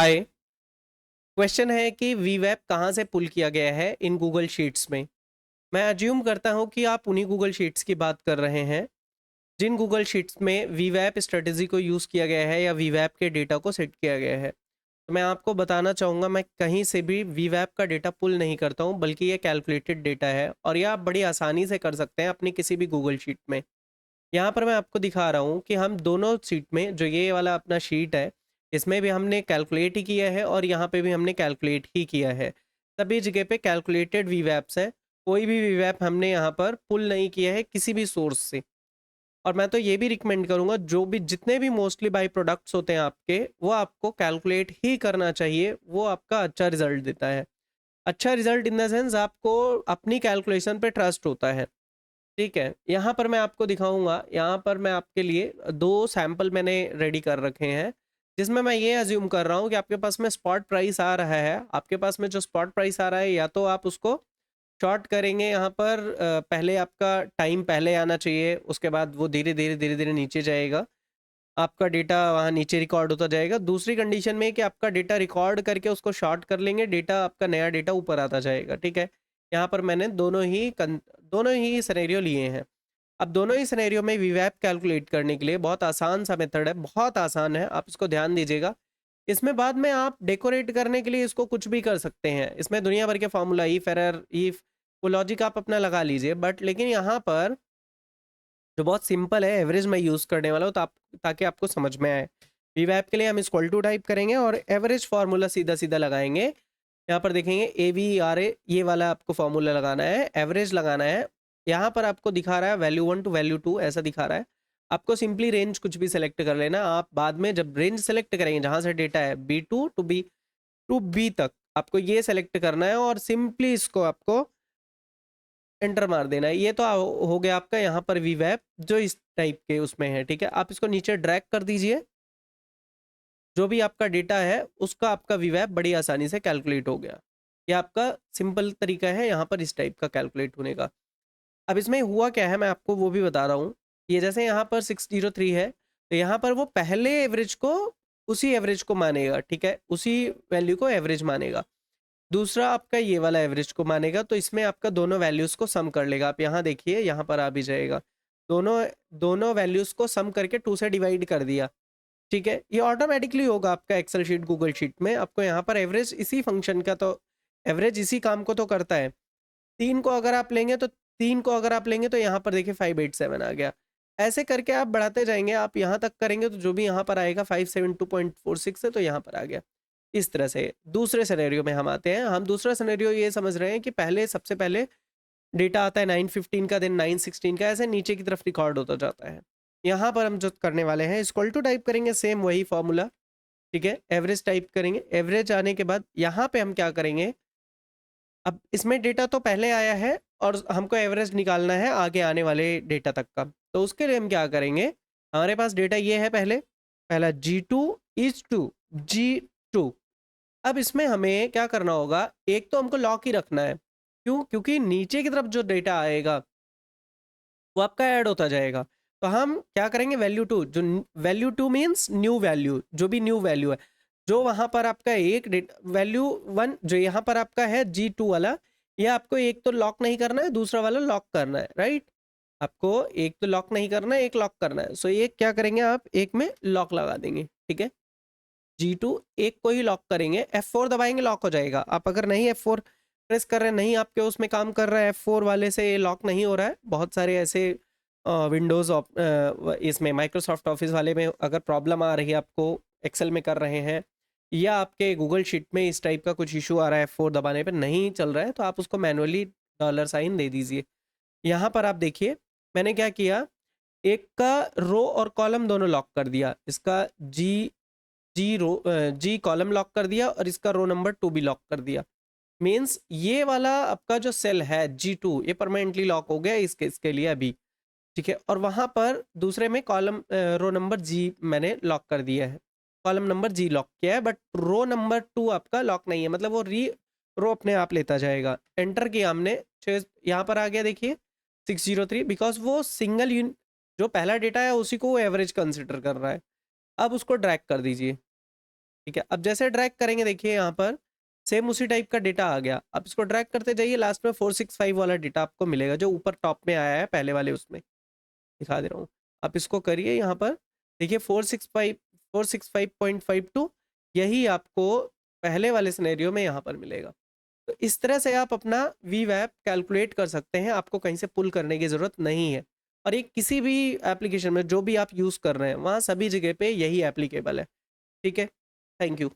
हाय। Question है कि वीवैप कहाँ से पुल किया गया है इन गूगल शीट्स में। मैं अज्यूम करता हूँ कि आप उन्हीं गूगल शीट्स की बात कर रहे हैं जिन गूगल शीट्स में वीवैप स्ट्रेटजी को यूज़ किया गया है या वीवैप के डेटा को सेट किया गया है। तो मैं आपको बताना चाहूँगा, मैं कहीं से भी वीवैप का डेटा पुल नहीं करता हूँ, बल्कि ये कैलकुलेटेड डेटा है और ये आप बड़ी आसानी से कर सकते हैं अपनी किसी भी गूगल शीट में। यहाँ पर मैं आपको दिखा रहा हूँ कि हम दोनों शीट में, जो ये वाला अपना शीट है, इसमें भी हमने कैलकुलेट ही किया है और यहाँ पे भी हमने कैलकुलेट ही किया है। सभी जगह पे कैलकुलेटेड वीवैप्स हैं। कोई भी वीवैप हमने यहाँ पर पुल नहीं किया है किसी भी सोर्स से। और मैं तो ये भी रिकमेंड करूँगा, जो भी जितने भी मोस्टली बाई प्रोडक्ट्स होते हैं आपके, वो आपको कैलकुलेट ही करना चाहिए। वो आपका अच्छा रिजल्ट देता है। अच्छा रिजल्ट इन द सेंस आपको अपनी कैलकुलेशन पे ट्रस्ट होता है। ठीक है, यहाँ पर मैं आपको दिखाऊंगा। यहाँ पर मैं आपके लिए दो सैंपल मैंने रेडी कर रखे हैं, जिसमें मैं ये अज्यूम कर रहा हूँ कि आपके पास में स्पॉट प्राइस आ रहा है। आपके पास में जो स्पॉट प्राइस आ रहा है, या तो आप उसको शॉर्ट करेंगे यहाँ पर। पहले आपका टाइम पहले आना चाहिए, उसके बाद वो धीरे धीरे धीरे धीरे नीचे जाएगा। आपका डेटा वहाँ नीचे रिकॉर्ड होता जाएगा। दूसरी कंडीशन में कि आपका डेटा रिकॉर्ड करके उसको शॉर्ट कर लेंगे, डेटा आपका नया डेटा ऊपर आता जाएगा। ठीक है, यहाँ पर मैंने दोनों ही सिनेरियो लिए हैं। अब दोनों ही सिनेरियो में वीवैप कैलकुलेट करने के लिए बहुत आसान सा मेथड है, बहुत आसान है, आप इसको ध्यान दीजिएगा। इसमें बाद में आप डेकोरेट करने के लिए इसको कुछ भी कर सकते हैं। इसमें दुनिया भर के फार्मूला, इफ एरर, इफ, वो लॉजिक आप अपना लगा लीजिए। बट लेकिन यहाँ पर जो बहुत सिंपल है, एवरेज मैं यूज़ करने वाला हूँ, तो आप, ताकि आपको समझ में आए। वीवैप के लिए हम इक्वल टू टाइप करेंगे और एवरेज फार्मूला सीधा सीधा लगाएंगे। यहाँ पर देखेंगे AVRA, ये वाला आपको फार्मूला लगाना है, एवरेज लगाना है। यहाँ पर आपको दिखा रहा है वैल्यू 1 टू वैल्यू 2, ऐसा दिखा रहा है। आपको सिंपली रेंज कुछ भी सेलेक्ट कर लेना। आप बाद में जब रेंज सेलेक्ट करेंगे, जहाँ से डेटा है B2 टू B तक, आपको ये सेलेक्ट करना है और सिंपली इसको आपको एंटर मार देना है। ये तो हो गया आपका यहाँ पर वीवैप जो इस टाइप के उसमें है। ठीक है, आप इसको नीचे ड्रैग कर दीजिए। जो भी आपका डेटा है उसका आपका वीवैप बड़ी आसानी से कैलकुलेट हो गया। ये आपका सिंपल तरीका है यहाँ पर इस टाइप का कैलकुलेट होने का। अब इसमें हुआ क्या है, मैं आपको वो भी बता रहा हूँ। ये जैसे यहाँ पर 603 है, तो यहाँ पर वो पहले एवरेज को, उसी एवरेज को मानेगा। ठीक है, उसी वैल्यू को एवरेज मानेगा। दूसरा आपका ये वाला एवरेज को मानेगा, तो इसमें आपका दोनों वैल्यूज को सम कर लेगा। आप यहाँ देखिए, यहाँ पर आ भी जाएगा। दोनों दोनों वैल्यूज को सम करके 2 से डिवाइड कर दिया। ठीक है, ये ऑटोमेटिकली होगा आपका एक्सेल शीट, गूगल शीट में। आपको यहाँ पर एवरेज इसी फंक्शन का, तो एवरेज इसी काम को तो करता है। 3 को अगर आप लेंगे तो 3 को अगर आप लेंगे, तो यहाँ पर देखिए 587 आ गया। ऐसे करके आप बढ़ाते जाएंगे। आप यहाँ तक करेंगे तो जो भी यहाँ पर आएगा 572.46 है, तो यहाँ पर आ गया। इस तरह से दूसरे सिनेरियो में हम आते हैं। हम दूसरा सिनेरियो ये समझ रहे हैं कि पहले, सबसे पहले डेटा आता है 915 का, देन 916 का, ऐसे नीचे की तरफ रिकॉर्ड होता जाता है। यहाँ पर हम जो करने वाले हैं, इक्वल टू टाइप करेंगे, सेम वही फॉर्मूला। ठीक है, एवरेज टाइप करेंगे। एवरेज आने के बाद यहाँ पे हम क्या करेंगे, अब इसमें डेटा तो पहले आया है और हमको एवरेज निकालना है आगे आने वाले डेटा तक का। तो उसके लिए हम क्या करेंगे, हमारे पास डेटा ये है, पहले पहला G2 अब इसमें हमें क्या करना होगा, एक तो हमको लॉक ही रखना है। क्यों? क्योंकि नीचे की तरफ जो डेटा आएगा वो आपका ऐड होता जाएगा। तो हम क्या करेंगे, वैल्यू 2 मीन्स न्यू वैल्यू, जो भी न्यू वैल्यू है, जो वहां पर आपका एक वैल्यू 1 जो यहाँ पर आपका है G2 वाला, ये आपको एक तो लॉक नहीं करना है, दूसरा वाला लॉक करना है। राइट, आपको एक तो लॉक नहीं करना है, एक लॉक करना है। सो एक क्या करेंगे, आप एक में लॉक लगा देंगे। ठीक है, G2 एक को ही लॉक करेंगे, F4 दबाएंगे, लॉक हो जाएगा। आप अगर नहीं F4 प्रेस कर रहे हैं, नहीं आपके उसमें काम कर रहा है, F4 वाले से ये लॉक नहीं हो रहा है, बहुत सारे ऐसे विंडोज़ इसमें माइक्रोसॉफ्ट ऑफिस वाले में अगर प्रॉब्लम आ रही है, आपको एक्सेल में कर रहे हैं, या आपके गूगल शीट में इस टाइप का कुछ इशू आ रहा है, F4 दबाने पर नहीं चल रहा है, तो आप उसको मैनुअली $साइन दे दीजिए। यहाँ पर आप देखिए मैंने क्या किया, एक का रो और कॉलम दोनों लॉक कर दिया। इसका जी कॉलम लॉक कर दिया और इसका रो नंबर 2 भी लॉक कर दिया। मीन्स ये वाला आपका जो सेल है G2, ये परमानेंटली लॉक हो गया इसके लिए अभी। ठीक है, और वहां पर दूसरे में रो नंबर G मैंने लॉक कर दिया है, कॉलम नंबर G लॉक किया है, बट रो नंबर 2 आपका लॉक नहीं है, मतलब वो रो अपने आप लेता जाएगा। एंटर किया हमने, यहाँ पर आ गया देखिए 603, बिकॉज वो सिंगल यूनिट, जो पहला डेटा है उसी को वो एवरेज कंसिडर कर रहा है। अब उसको ड्रैग कर दीजिए। ठीक है, अब जैसे ड्रैग करेंगे देखिए यहाँ पर सेम उसी टाइप का डेटा आ गया। अब इसको ड्रैग करते जाइए, लास्ट में 465 वाला डेटा आपको मिलेगा जो ऊपर टॉप में आया है पहले वाले उसमें, दिखा दे रहा हूँ। आप इसको करिए यहाँ पर, देखिए 465.52 यही आपको पहले वाले सिनेरियो में यहाँ पर मिलेगा। तो इस तरह से आप अपना वीवैप कैलकुलेट कर सकते हैं, आपको कहीं से पुल करने की ज़रूरत नहीं है। और ये किसी भी एप्लीकेशन में जो भी आप यूज़ कर रहे हैं वहाँ सभी जगह पे यही एप्लीकेबल है। ठीक है, थैंक यू।